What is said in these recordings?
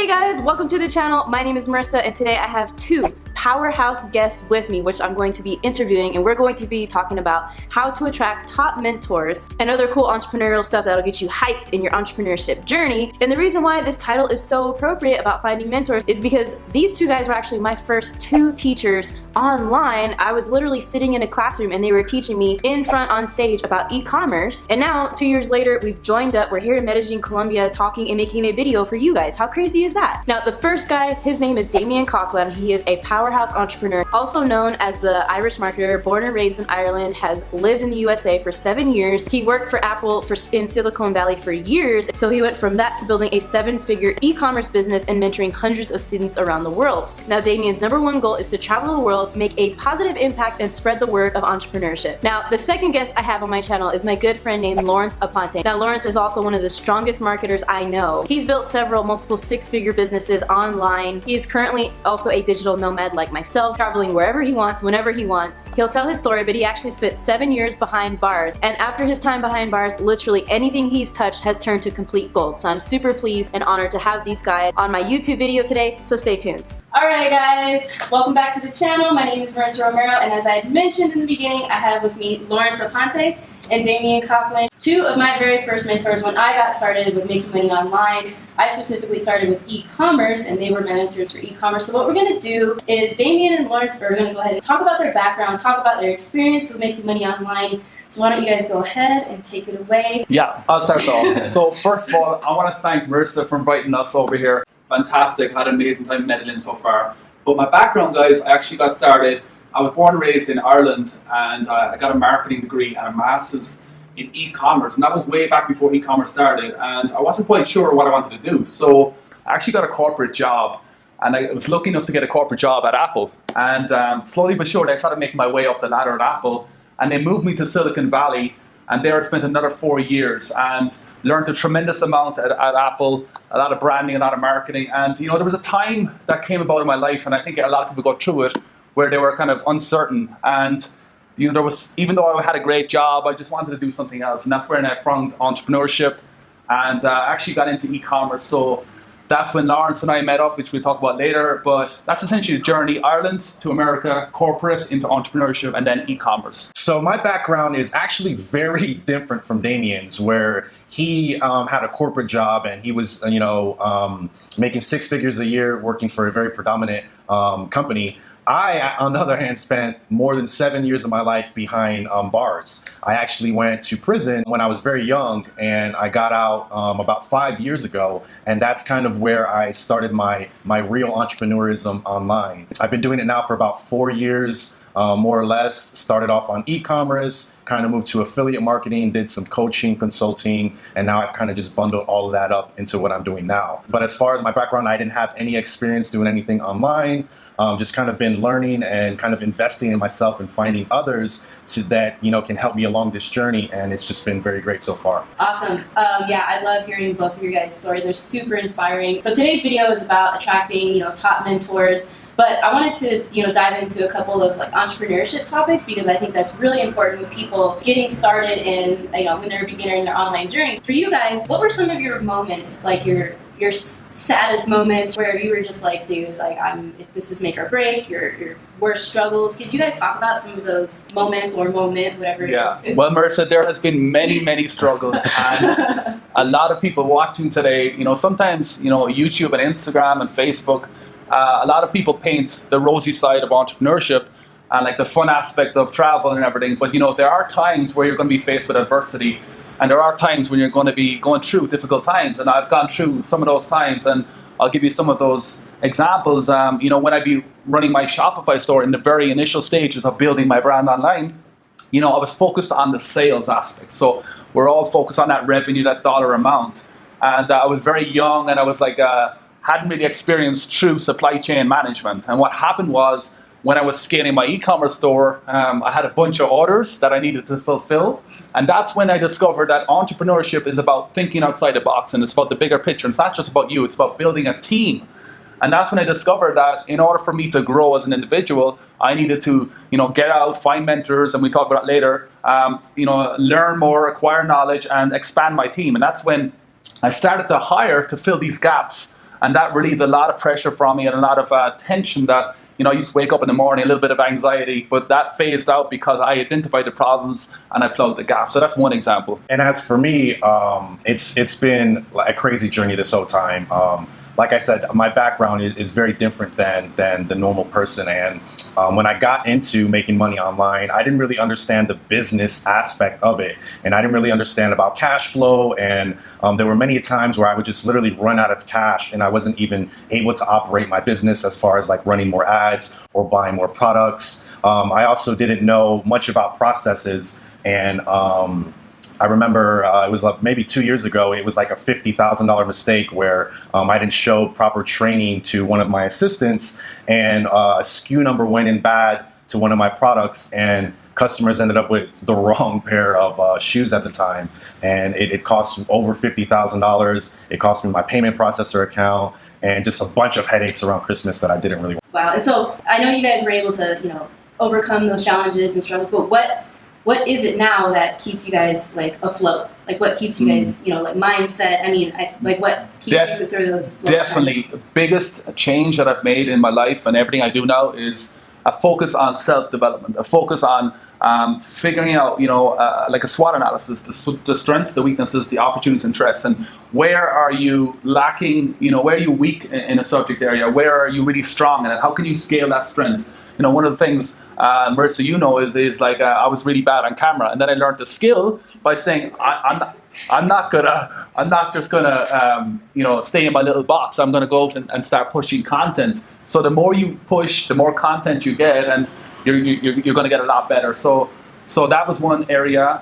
Hey guys, welcome to the channel. My name is Marissa and today I have two powerhouse guests with me, which I'm going to be interviewing, and we're going to be talking about how to attract top mentors and other cool entrepreneurial stuff that'll get you hyped in your entrepreneurship journey. And the reason why this title is so appropriate about finding mentors is because these two guys were actually my first two teachers online. I was literally sitting in a classroom and they were teaching me in front on stage about e-commerce. And now 2 years later, we've joined up. We're here in Medellin, Colombia, talking and making a video for you guys. How crazy is that? Now, the first guy, his name is Damien and he is a powerhouse entrepreneur, also known as the Irish marketer, born and raised in Ireland, has lived in the USA for 7 years. He worked for Apple in Silicon Valley for years, so he went from that to building a 7-figure e-commerce business and mentoring hundreds of students around the world. Now, Damien's #1 goal is to travel the world, make a positive impact, and spread the word of entrepreneurship. Now, the second guest I have on my channel is my good friend named Lawrence APONTE. Now, Lawrence is also one of the strongest marketers I know. He's built multiple 6-figure businesses online. He is currently also a digital nomad like myself, traveling wherever he wants, whenever he wants. He'll tell his story, but he actually spent 7 years behind bars. And after his time behind bars, literally anything he's touched has turned to complete gold. So I'm super pleased and honored to have these guys on my YouTube video today, so stay tuned. Alright guys, welcome back to the channel. My name is Marissa Romero, and as I had mentioned in the beginning, I have with me Lawrence APONTE and Damien Coughlin, two of my very first mentors when I got started with making money online. I specifically started with e-commerce and they were my mentors for e-commerce. So what we're going to do is Damien and Lawrence are going to go ahead and talk about their background, talk about their experience with making money online. So why don't you guys go ahead and take it away? Yeah, I'll start off. So first of all, I want to thank Marissa for inviting us over here. Fantastic, had an amazing time in Medellin so far. But my background, guys, I actually got started. I was born and raised in Ireland, and I got a marketing degree and a master's in e-commerce, and that was way back before e-commerce started, and I wasn't quite sure what I wanted to do. So I actually got a corporate job, and I was lucky enough to get a corporate job at Apple. And slowly but surely I started making my way up the ladder at Apple, and they moved me to Silicon Valley, and there I spent another 4 years and learned a tremendous amount at Apple, a lot of branding, a lot of marketing. And you know, there was a time that came about in my life, and I think a lot of people go through it, where they were kind of uncertain. And you know, there was, even though I had a great job, I just wanted to do something else, and that's when I found entrepreneurship and actually got into e-commerce. So that's when Lawrence and I met up, which we'll talk about later. But that's essentially the journey: Ireland to America, corporate into entrepreneurship, and then e-commerce. So my background is actually very different from Damien's, where he had a corporate job and he was, making 6 figures a year, working for a very predominant company. I, on the other hand, spent more than 7 years of my life behind bars. I actually went to prison when I was very young, and I got out about 5 years ago, and that's kind of where I started my real entrepreneurism online. I've been doing it now for about 4 years, more or less. Started off on e-commerce, kind of moved to affiliate marketing, did some coaching, consulting, and now I've kind of just bundled all of that up into what I'm doing now. But as far as my background, I didn't have any experience doing anything online. Just kind of been learning and kind of investing in myself and finding others that, can help me along this journey, and it's just been very great so far. Awesome. Yeah, I love hearing both of your guys' stories. They're super inspiring. So today's video is about attracting, top mentors. But I wanted to, dive into a couple of entrepreneurship topics, because I think that's really important with people getting started in, when they're a beginner in their online journey. For you guys, what were some of your moments, like your saddest moments, where you were just like, dude, this is make or break, your worst struggles? Could you guys talk about some of those moments or whatever it is? Yeah. Well, Marissa, there has been many struggles, and a lot of people watching today, sometimes, YouTube and Instagram and Facebook, a lot of people paint the rosy side of entrepreneurship and the fun aspect of travel and everything. But there are times where you're going to be faced with adversity, and there are times when you're going to be going through difficult times. And I've gone through some of those times, and I'll give you some of those examples. When I'd be running my Shopify store in the very initial stages of building my brand online, I was focused on the sales aspect. So we're all focused on that revenue, that dollar amount. And I was very young, and I was hadn't really experienced true supply chain management. And what happened was, when I was scaling my e-commerce store, I had a bunch of orders that I needed to fulfill. And that's when I discovered that entrepreneurship is about thinking outside the box, and it's about the bigger picture. It's not just about you, it's about building a team. And that's when I discovered that in order for me to grow as an individual, I needed to, get out, find mentors, and we talk about it later, learn more, acquire knowledge, and expand my team. And that's when I started to hire to fill these gaps. And that relieved a lot of pressure from me and a lot of tension that, I used to wake up in the morning, a little bit of anxiety, but that phased out because I identified the problems and I plugged the gap. So that's one example. And as for me, it's been a crazy journey this whole time. Like I said, my background is very different than the normal person. And when I got into making money online, I didn't really understand the business aspect of it. And I didn't really understand about cash flow. And there were many times where I would just literally run out of cash and I wasn't even able to operate my business as far as like running more ads or buying more products. I also didn't know much about processes. And I remember it was like maybe 2 years ago, it was like a $50,000 mistake where I didn't show proper training to one of my assistants, and a SKU number went in bad to one of my products, and customers ended up with the wrong pair of shoes at the time. And it cost over $50,000. It cost me my payment processor account and just a bunch of headaches around Christmas that I didn't really want. Wow. And so I know you guys were able to, overcome those challenges and struggles, but what is it now that keeps you guys like afloat? Like what keeps you guys, like mindset? I mean, what keeps you through those? Definitely. The biggest change that I've made in my life and everything I do now is a focus on self-development, a focus on figuring out, like a SWOT analysis, the strengths, the weaknesses, the opportunities and threats, and where are you lacking, where are you weak in a subject area, where are you really strong in it, how can you scale that strength? One of the things, Marissa, is like I was really bad on camera, and then I learned the skill by saying I'm not just gonna stay in my little box. I'm gonna go out and start pushing content. So the more you push, the more content you get, and you're gonna get a lot better. So that was one area.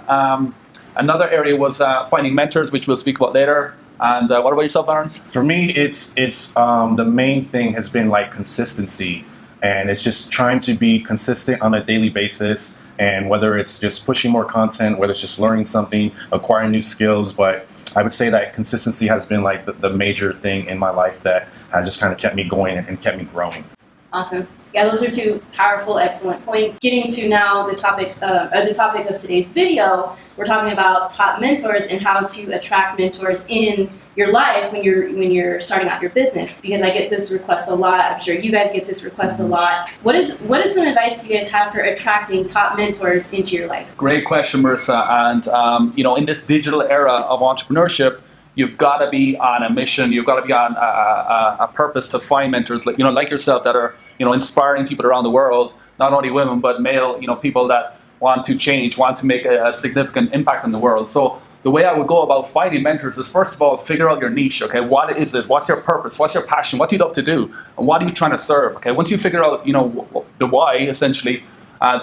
Another area was finding mentors, which we'll speak about later. And what about yourself, Lawrence? For me, it's the main thing has been like consistency. And it's just trying to be consistent on a daily basis. And whether it's just pushing more content, whether it's just learning something, acquiring new skills. But I would say that consistency has been like the major thing in my life that has just kind of kept me going and kept me growing. Awesome. Yeah, those are two powerful, excellent points. Getting to now the topic of today's video, we're talking about top mentors and how to attract mentors in your life when you're starting out your business. Because I get this request a lot. I'm sure you guys get this request a lot. What is some advice you guys have for attracting top mentors into your life? Great question, Marissa. And in this digital era of entrepreneurship, you've got to be on a mission. You've got to be on a purpose to find mentors, like yourself, that are inspiring people around the world, not only women but male, people that want to change, want to make a significant impact in the world. So the way I would go about finding mentors is, first of all, figure out your niche. Okay, what is it? What's your purpose? What's your passion? What do you love to do? And what are you trying to serve? Okay, once you figure out the why, essentially,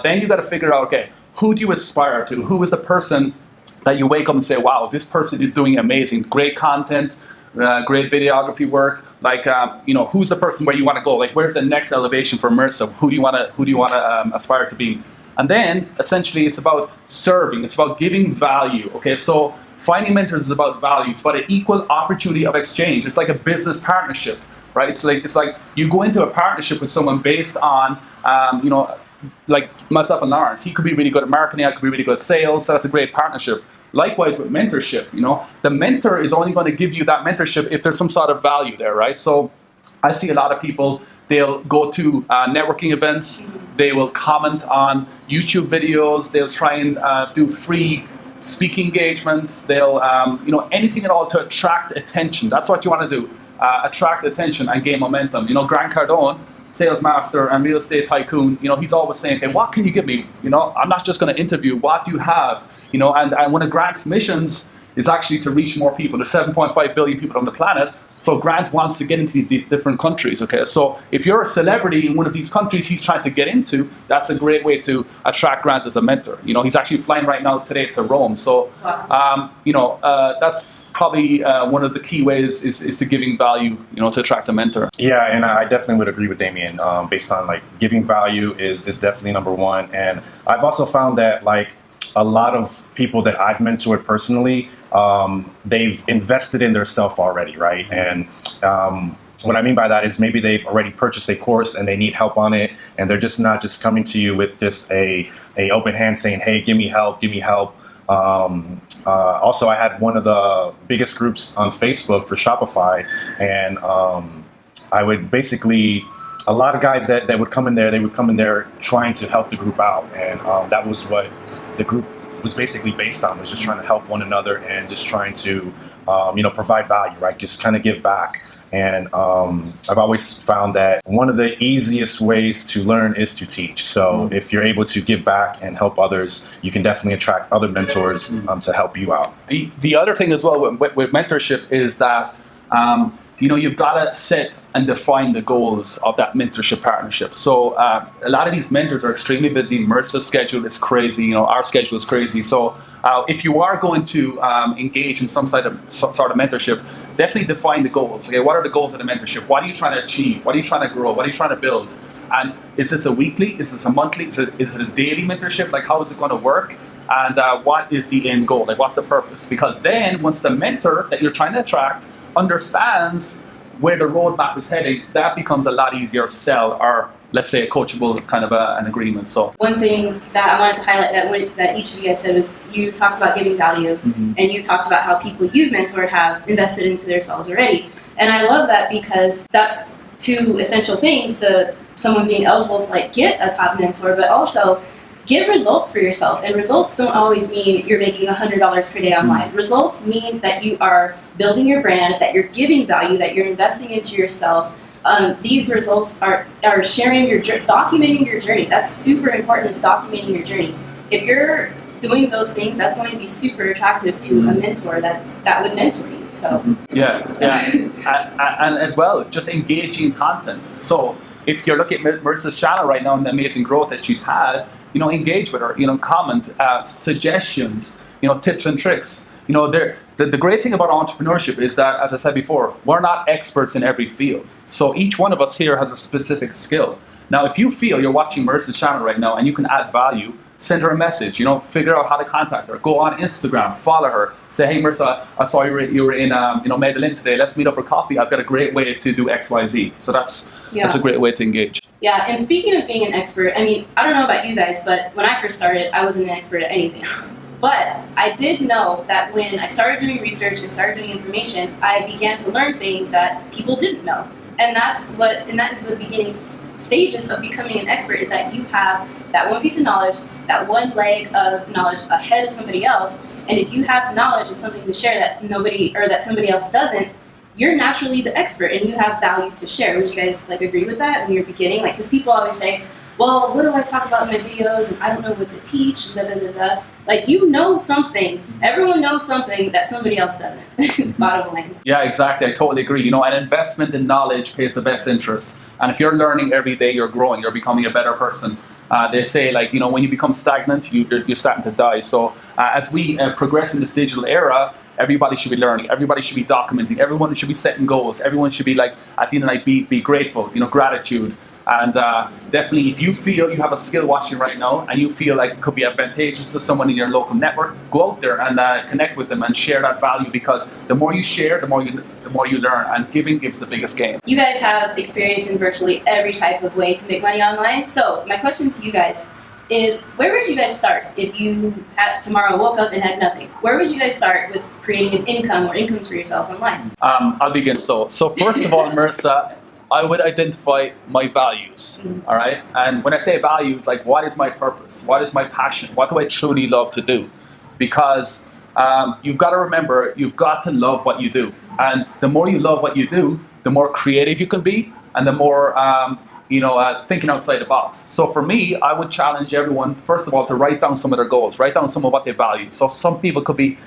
then you got to figure out, okay, who do you aspire to? Who is the person that you wake up and say, wow, this person is doing amazing, great content, great videography work. Like, who's the person where you want to go? Like, where's the next elevation for Marissa? Who do you want to aspire to be? And then, essentially, it's about serving. It's about giving value. Okay, so finding mentors is about value. It's about an equal opportunity of exchange. It's like a business partnership, right? It's like you go into a partnership with someone based on, like myself and Lawrence. He could be really good at marketing. I could be really good at sales. So that's a great partnership. Likewise with mentorship, the mentor is only going to give you that mentorship if there's some sort of value there, right? So I see a lot of people, they'll go to networking events, they will comment on YouTube videos, they'll try and do free speaking engagements, they'll, anything at all to attract attention. That's what you want to do, attract attention and gain momentum. Grant Cardone, sales master and real estate tycoon, he's always saying, okay, what can you give me? I'm not just going to interview, what do you have? And one of Grant's missions is actually to reach more people. There's 7.5 billion people on the planet. So Grant wants to get into these different countries, okay? So if you're a celebrity in one of these countries he's trying to get into, that's a great way to attract Grant as a mentor. He's actually flying right now today to Rome. So, that's probably one of the key ways is to giving value, to attract a mentor. Yeah, and I definitely would agree with Damien based on like giving value is definitely number one. And I've also found that like a lot of people that I've mentored personally, they've invested in their self already, right? And what I mean by that is maybe they've already purchased a course and they need help on it, and they're just not just coming to you with just a open hand saying, hey, give me help, give me help. Also, I had one of the biggest groups on Facebook for Shopify, and I would basically, a lot of guys that would come in there, they would come in there trying to help the group out, and that was what the group was basically based on, was just trying to help one another and just trying to, provide value, right? Just kind of give back. And I've always found that one of the easiest ways to learn is to teach. So if you're able to give back and help others, you can definitely attract other mentors to help you out. The other thing as well with mentorship is that you've got to set and define the goals of that mentorship partnership. So a lot of these mentors are extremely busy. Marissa's schedule is crazy. Our schedule is crazy. So if you are going to engage in some sort of mentorship, definitely define the goals. Okay, what are the goals of the mentorship? What are you trying to achieve? What are you trying to grow? What are you trying to build? And is this a weekly? Is this a monthly? Is it a daily mentorship? Like, how is it going to work? And what is the end goal? Like, what's the purpose? Because then once the mentor that you're trying to attract understands where the roadmap is heading, that becomes a lot easier to sell, or let's say a coachable kind of an agreement. So one thing that I wanted to highlight that each of you guys said was, you talked about giving value, and you talked about how people you've mentored have invested into themselves already. And I love that, because that's two essential things to someone being eligible to get a top mentor, but also get results for yourself. And results don't always mean you're making $100 per day online. Results mean that you are building your brand, that you're giving value, that you're investing into yourself. These results are sharing documenting your journey. That's super important, is documenting your journey. If you're doing those things, that's going to be super attractive to a mentor that would mentor you. So and as well, just engaging in content. So if you're looking at Marissa's channel right now and the amazing growth that she's had, engage with her, comment, suggestions, tips and tricks. The great thing about entrepreneurship is that, as I said before, we're not experts in every field. So each one of us here has a specific skill. Now, if you feel you're watching Marissa's channel right now and you can add value, send her a message, figure out how to contact her. Go on Instagram, follow her. Say, hey, Marissa, I saw you were in Medellin today. Let's meet up for coffee. I've got a great way to do X, Y, Z. So that's a great way to engage. Yeah, and speaking of being an expert, I don't know about you guys, but when I first started, I wasn't an expert at anything. But I did know that when I started doing research and started doing information, I began to learn things that people didn't know. And that is the beginning stages of becoming an expert, is that you have that one piece of knowledge, that one leg of knowledge ahead of somebody else. And if you have knowledge and something to share that somebody else doesn't, you're naturally the expert and you have value to share. Would you guys agree with that when you're beginning? Because people always say, well, what do I talk about in my videos? And I don't know what to teach, da da da da. Something. Everyone knows something that somebody else doesn't. Bottom line. Yeah, exactly. I totally agree. An investment in knowledge pays the best interest. And if you're learning every day, you're growing, you're becoming a better person. They say, when you become stagnant, you're starting to die. So as we progress in this digital era, everybody should be learning. Everybody should be documenting. Everyone should be setting goals. Everyone should be at the end of the night, be grateful, gratitude. And definitely, if you feel you have a skill watching right now and you feel like it could be advantageous to someone in your local network, go out there and connect with them and share that value, because the more you share, the more you learn, and giving gives the biggest gain. You guys have experience in virtually every type of way to make money online. So my question to you guys is, where would you guys start if you tomorrow woke up and had nothing? Where would you guys start with creating an income or incomes for yourselves online? I'll begin. So first of all, Marissa, I would identify my values, all right? And when I say values, what is my purpose? What is my passion? What do I truly love to do? Because you've got to remember, you've got to love what you do. And the more you love what you do, the more creative you can be, and the more thinking outside the box. So for me, I would challenge everyone, first of all, to write down some of their goals, write down some of what they value. So some people could be,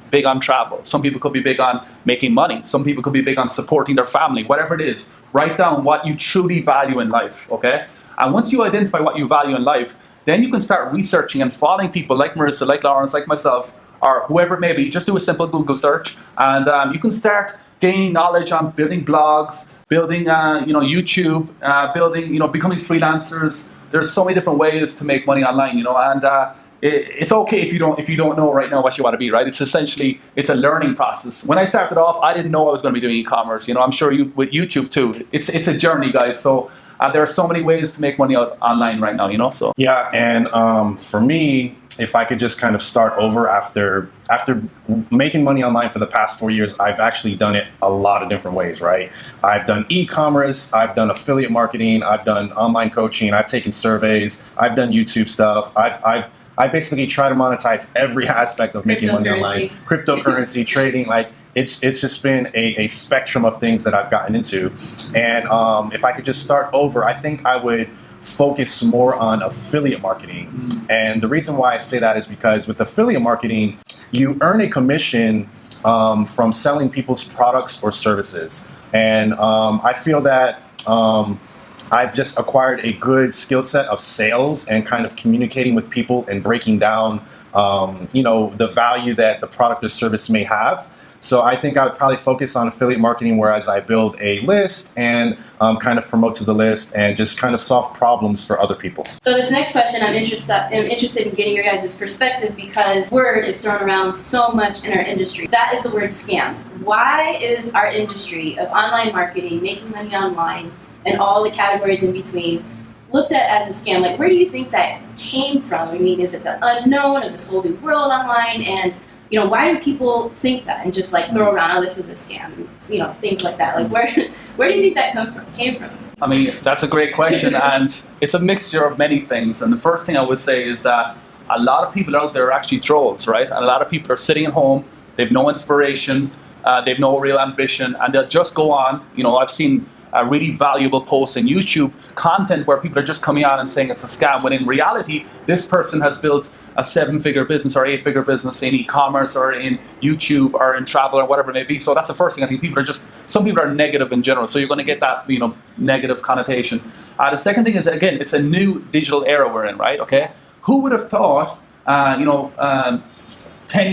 big on travel. Some people could be big on making money. Some people could be big on supporting their family, whatever it is. Write down what you truly value in life, okay? And once you identify what you value in life, then you can start researching and following people like Marissa, like Lawrence, like myself, or whoever it may be. Just do a simple Google search, and you can start gaining knowledge on building blogs, building, YouTube, building, becoming freelancers. There's so many different ways to make money online, and it's okay if you don't know right now what you want to be, right? It's a learning process. When I started off, I didn't know I was going to be doing e-commerce. I'm sure you with YouTube too. It's a journey, guys. So there are so many ways to make money online right now, So yeah, and for me, if I could just kind of start over after making money online for the past 4 years, I've actually done it a lot of different ways, right? I've done e-commerce, I've done affiliate marketing, I've done online coaching, I've taken surveys, I've done YouTube stuff. I basically try to monetize every aspect of making money online. Cryptocurrency, trading, like it's just been a spectrum of things that I've gotten into. And if I could just start over, I think I would focus more on affiliate marketing. And the reason why I say that is because with affiliate marketing, you earn a commission from selling people's products or services. And I feel that I've just acquired a good skill set of sales and kind of communicating with people and breaking down, the value that the product or service may have. So I think I would probably focus on affiliate marketing, whereas I build a list and kind of promote to the list and just kind of solve problems for other people. So this next question, I'm interested in getting your guys' perspective, because word is thrown around so much in our industry. That is the word scam. Why is our industry of online marketing, making money online, and all the categories in between looked at as a scam? Like, where do you think that came from? I mean, is it the unknown of this whole new world online? And why do people think that and just like throw around, oh, this is a scam, things like that? Like, where do you think that came from? I mean, that's a great question, and it's a mixture of many things. And the first thing I would say is that a lot of people out there are actually trolls, right? And a lot of people are sitting at home, they have no inspiration, they have no real ambition, and they'll just go on. I've seen really valuable posts in YouTube content where people are just coming out and saying it's a scam, when in reality, this person has built a 7-figure business or 8-figure business in e-commerce or in YouTube or in travel or whatever it may be. So that's the first thing. I think some people are negative in general. So you're going to get that, negative connotation. The second thing is, again, it's a new digital era we're in, right? Okay. Who would have thought, 10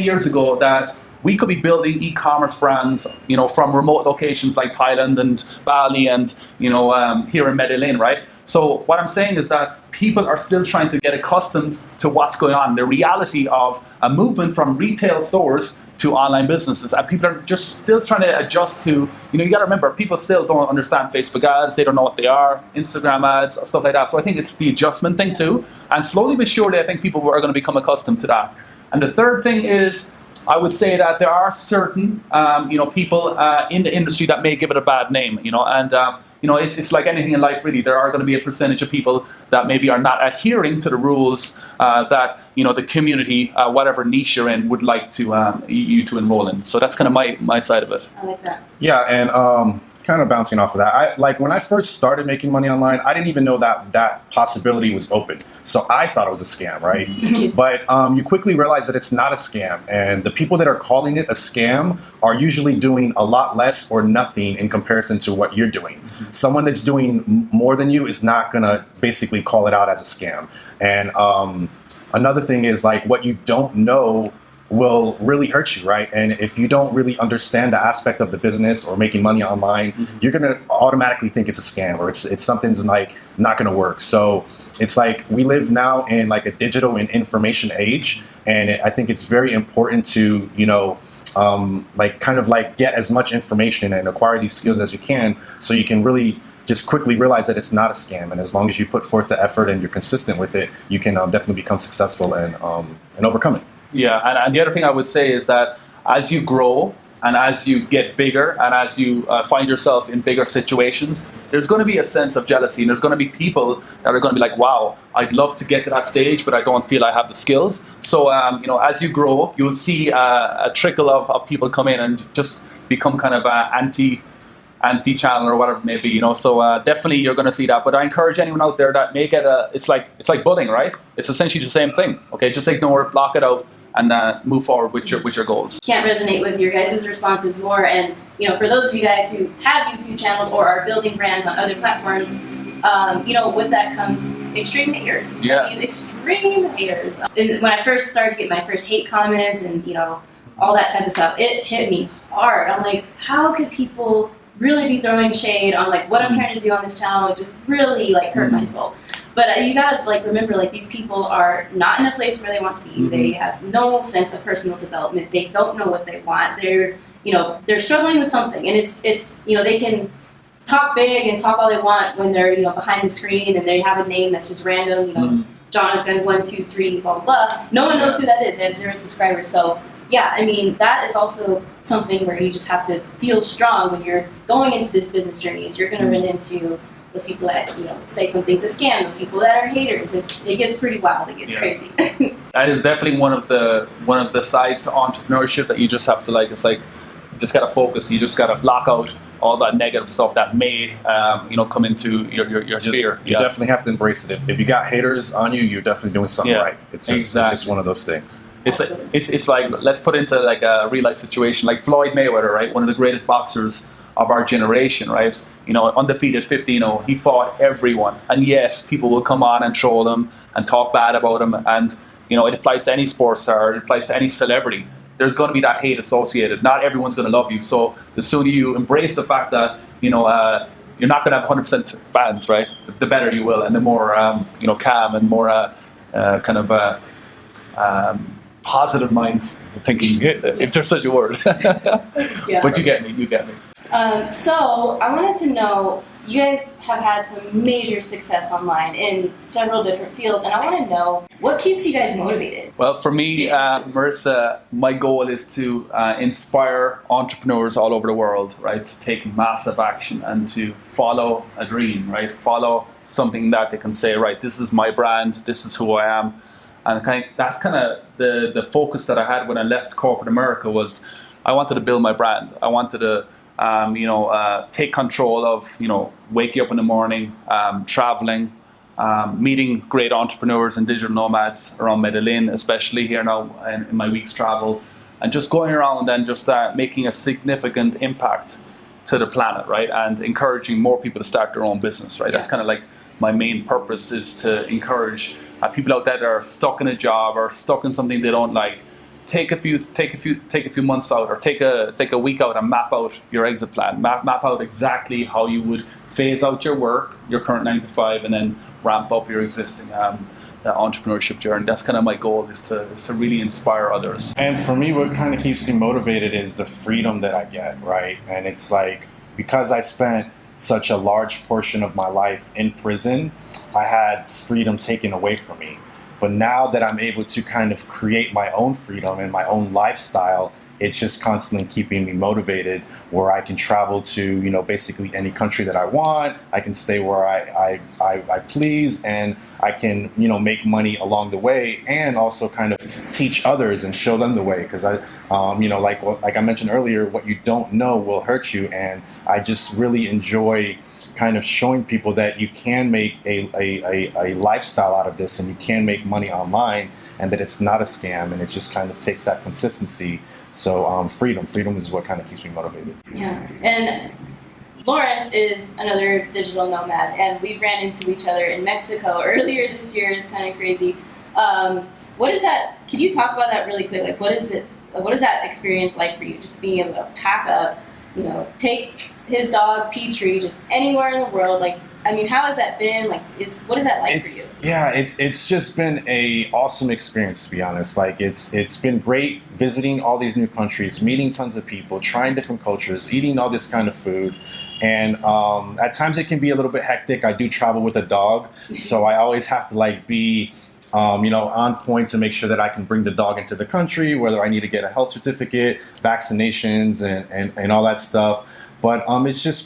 years ago that we could be building e-commerce brands, from remote locations like Thailand and Bali and, here in Medellin, right? So what I'm saying is that people are still trying to get accustomed to what's going on, the reality of a movement from retail stores to online businesses. And people are just still trying to adjust to, you got to remember, people still don't understand Facebook ads. They don't know what they are, Instagram ads, stuff like that. So I think it's the adjustment thing too. And slowly but surely, I think people are going to become accustomed to that. And the third thing is, I would say that there are certain, people in the industry that may give it a bad name, it's like anything in life, really. There are going to be a percentage of people that maybe are not adhering to the rules that, the community, whatever niche you're in, would like to you to enroll in. So that's kind of my side of it. I like that. Yeah, and kind of bouncing off of that, when I first started making money online, I didn't even know that possibility was open. So I thought it was a scam, right? But you quickly realize that it's not a scam. And the people that are calling it a scam are usually doing a lot less or nothing in comparison to what you're doing. Someone that's doing more than you is not going to basically call it out as a scam. And another thing is, what you don't know will really hurt you, right? And if you don't really understand the aspect of the business or making money online, you're going to automatically think it's a scam or it's something's not going to work. So it's like we live now in a digital and information age, and I think it's very important to get as much information and acquire these skills as you can, so you can really just quickly realize that it's not a scam. And as long as you put forth the effort and you're consistent with it, you can definitely become successful and overcome it. Yeah, and the other thing I would say is that as you grow and as you get bigger and as you find yourself in bigger situations, there's going to be a sense of jealousy, and there's going to be people that are going to be like, wow, I'd love to get to that stage, but I don't feel I have the skills. So, as you grow, you'll see a trickle of people come in and just become kind of anti-channel or whatever it may be, So definitely you're going to see that. But I encourage anyone out there that may get it's like bullying, right? It's essentially the same thing. Okay, just ignore it, block it out, and move forward with your goals. Can't resonate with your guys' responses more. And for those of you guys who have YouTube channels or are building brands on other platforms, with that comes extreme haters. Yeah. Extreme haters. And when I first started to get my first hate comments and all that type of stuff, it hit me hard. I'm like, how could people really be throwing shade on what I'm trying to do on this channel? It just really hurt my soul. But you gotta remember, these people are not in a place where they want to be. They have no sense of personal development. They don't know what they want. They're struggling with something, and it's they can talk big and talk all they want when they're behind the screen and they have a name that's just random, Jonathan123 blah blah blah. No one knows who that is. They have 0 subscribers. So yeah, I mean that is also something where you just have to feel strong when you're going into this business journey. Is you're going to run into those people that say something's a scam. Those people that are haters. It gets pretty wild. It gets crazy. That is definitely one of the sides to entrepreneurship that you just have to like. It's like you just gotta focus. You just gotta block out all that negative stuff that may come into your sphere. You definitely have to embrace it. If you got haters on you, you're definitely doing something right. It's just one of those things. It's like let's put into like a real life situation like Floyd Mayweather, right? One of the greatest boxers of our generation, right? Undefeated 15-0. He fought everyone, and yet people will come on and troll him and talk bad about him. And it applies to any sports star. It applies to any celebrity. There's going to be that hate associated. Not everyone's going to love you. So the sooner you embrace the fact that you're not going to have 100% fans, right? The better you will, and the more calm and more positive minds thinking, if there's such a word. But you get me. So I wanted to know, you guys have had some major success online in several different fields, and I want to know what keeps you guys motivated. Well, for me, Marissa, my goal is to inspire entrepreneurs all over the world, right, to take massive action and to follow a dream, right, follow something that they can say, right, this is my brand, this is who I am. And that's kind of the focus that I had when I left corporate America was I wanted to build my brand. I wanted to take control of, waking up in the morning, traveling, meeting great entrepreneurs and digital nomads around Medellin, especially here now in my week's travel, and just going around and just making a significant impact to the planet, right? And encouraging more people to start their own business, right? That's kind of like my main purpose, is to encourage people out there that are stuck in a job or stuck in something they don't like. Take a few months out, or take a week out and map out your exit plan. Map out exactly how you would phase out your work, your current 9 to 5, and then ramp up your existing entrepreneurship journey. That's kind of my goal, is to really inspire others. And for me, what kind of keeps me motivated is the freedom that I get, right? And it's like, because I spent such a large portion of my life in prison, I had freedom taken away from me. But now that I'm able to kind of create my own freedom and my own lifestyle, it's just constantly keeping me motivated, where I can travel to, basically any country that I want. I can stay where I please, and I can, make money along the way, and also kind of teach others and show them the way. Because like I mentioned earlier, what you don't know will hurt you. And I just really enjoy kind of showing people that you can make a lifestyle out of this, and you can make money online, and that it's not a scam, and it just kind of takes that consistency. So freedom is what kind of keeps me motivated. Yeah, and Lawrence is another digital nomad, and we've ran into each other in Mexico earlier this year. It's kind of crazy. What is that? Could you talk about that really quick? Like, what is that experience like for you? Just being able to pack up, take his dog Petrie just anywhere in the world. Like, I mean, how has that been? Like, what is that like for you? Yeah, it's just been a awesome experience, to be honest. Like, it's been great visiting all these new countries, meeting tons of people, trying different cultures, eating all this kind of food. And at times it can be a little bit hectic. I do travel with a dog, so I always have to be on point to make sure that I can bring the dog into the country, whether I need to get a health certificate, vaccinations, and all that stuff. But it's just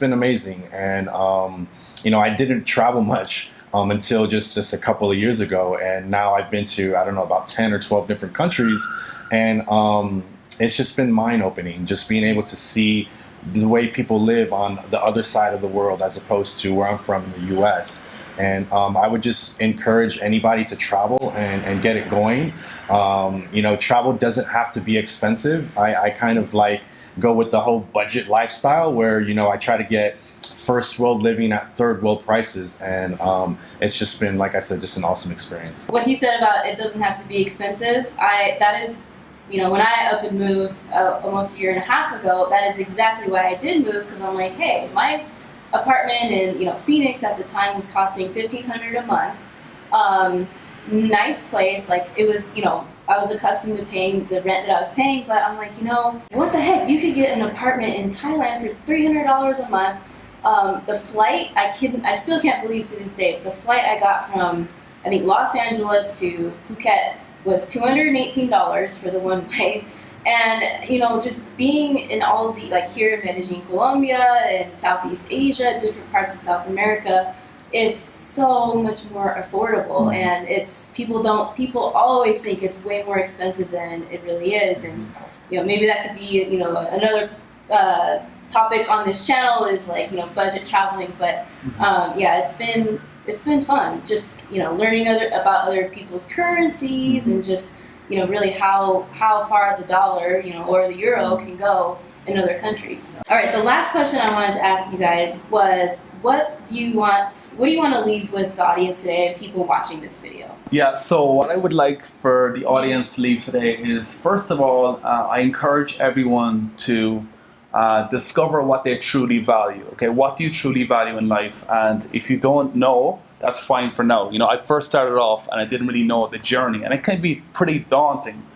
been amazing. And I didn't travel much until just a couple of years ago, and now I've been to, I don't know, about 10 or 12 different countries, and it's just been mind-opening, just being able to see the way people live on the other side of the world as opposed to where I'm from in the US. And I would just encourage anybody to travel and get it going. Travel doesn't have to be expensive. I kind of go with the whole budget lifestyle where, I try to get first world living at third world prices. And it's just been, like I said, just an awesome experience. What he said about it doesn't have to be expensive, that is, when I up and moved almost a year and a half ago, that is exactly why I did move, because I'm like, hey, my apartment in Phoenix at the time was costing $1,500 a month. Nice place, it was, I was accustomed to paying the rent that I was paying, but I'm like, what the heck? You could get an apartment in Thailand for $300 a month. The flight, I still can't believe to this day, the flight I got from I think Los Angeles to Phuket was $218 for the one way. And, you know, just being in all of the, like here in Medellin, Colombia, and Southeast Asia, different parts of South America, it's so much more affordable. And it's, people always think it's way more expensive than it really is. And, you know, maybe that could be, you know, another topic on this channel is like, you know, budget traveling. But yeah, it's been fun just, you know, learning about other people's currencies and just, you know, really how far the dollar, you know, or the euro can go in other countries. All right, the last question I wanted to ask you guys was, what do you want to leave with the audience today and people watching this video? Yeah, so what I would like for the audience to leave today is, first of all, I encourage everyone to discover what they truly value. Okay, what do you truly value in life? And if you don't know, that's fine for now. You know, I first started off and I didn't really know the journey, and it can be pretty daunting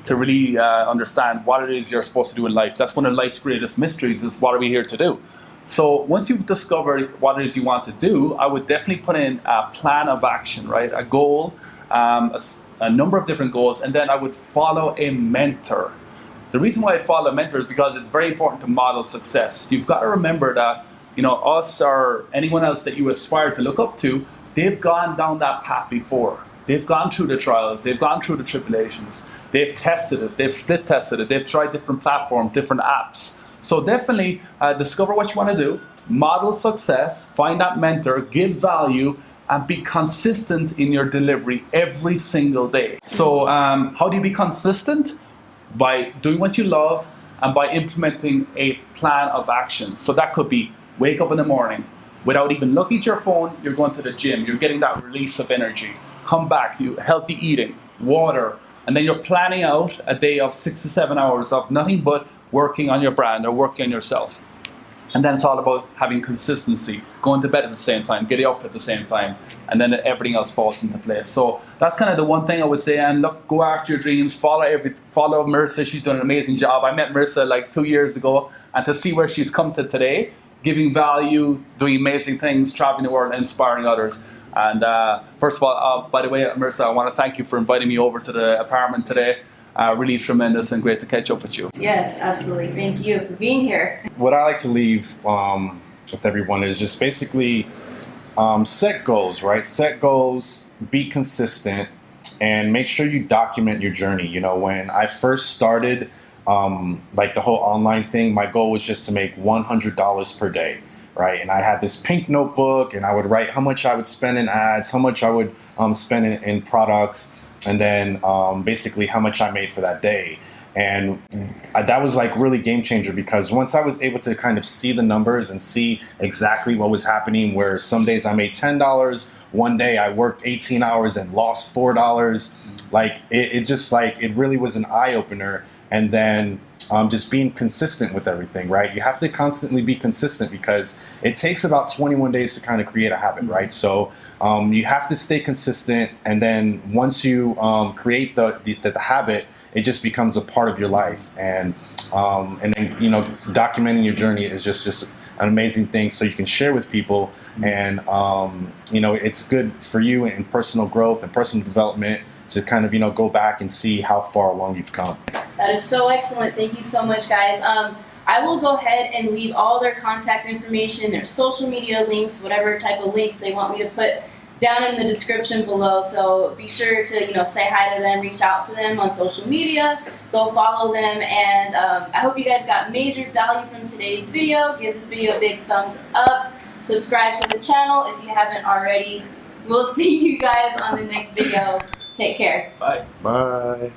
to really understand what it is you're supposed to do in life. That's one of life's greatest mysteries, is what are we here to do? So once you've discovered what it is you want to do, I would definitely put in a plan of action, right? A goal, a number of different goals, and then I would follow a mentor. The reason why I follow a mentor is because it's very important to model success. You've got to remember that, you know, us or anyone else that you aspire to look up to, they've gone down that path before. They've gone through the trials, they've gone through the tribulations, they've tested it, they've split tested it, they've tried different platforms, different apps. So definitely discover what you want to do, model success, find that mentor, give value, and be consistent in your delivery every single day. So how do you be consistent? By doing what you love and by implementing a plan of action. So that could be wake up in the morning, without even looking at your phone, you're going to the gym, you're getting that release of energy. Come back, you healthy eating, water, and then you're planning out a day of 6 to 7 hours of nothing but working on your brand or working on yourself. And then it's all about having consistency, going to bed at the same time, getting up at the same time, and then everything else falls into place. So that's kind of the one thing I would say. And look, go after your dreams, follow Marissa. She's done an amazing job. I met Marissa like 2 years ago, and to see where she's come to today, giving value, doing amazing things, traveling the world, and inspiring others. And first of all, by the way, Marissa, I want to thank you for inviting me over to the apartment today. Really tremendous and great to catch up with you. Yes, absolutely. Thank you for being here. What I like to leave with everyone is just basically set goals, right? Set goals, be consistent, and make sure you document your journey. You know, when I first started, like the whole online thing, my goal was just to make $100 per day, right? And I had this pink notebook, and I would write how much I would spend in ads, how much I would spend in products, and then basically how much I made for that day. And that was like really game changer, because once I was able to kind of see the numbers and see exactly what was happening, where some days I made $10, one day I worked 18 hours and lost $4, like it really was an eye opener. And then just being consistent with everything, right? You have to constantly be consistent, because it takes about 21 days to kind of create a habit, right? So you have to stay consistent, and then once you create the habit, it just becomes a part of your life. And then, you know, documenting your journey is just an amazing thing, so you can share with people. And you know, it's good for you in personal growth and personal development to kind of, you know, go back and see how far along you've come. That is so excellent. Thank you so much, guys. I will go ahead and leave all their contact information, their social media links, whatever type of links they want me to put down in the description below. So be sure to, you know, say hi to them, reach out to them on social media, go follow them. And I hope you guys got major value from today's video. Give this video a big thumbs up. Subscribe to the channel if you haven't already. We'll see you guys on the next video. Take care. Bye. Bye.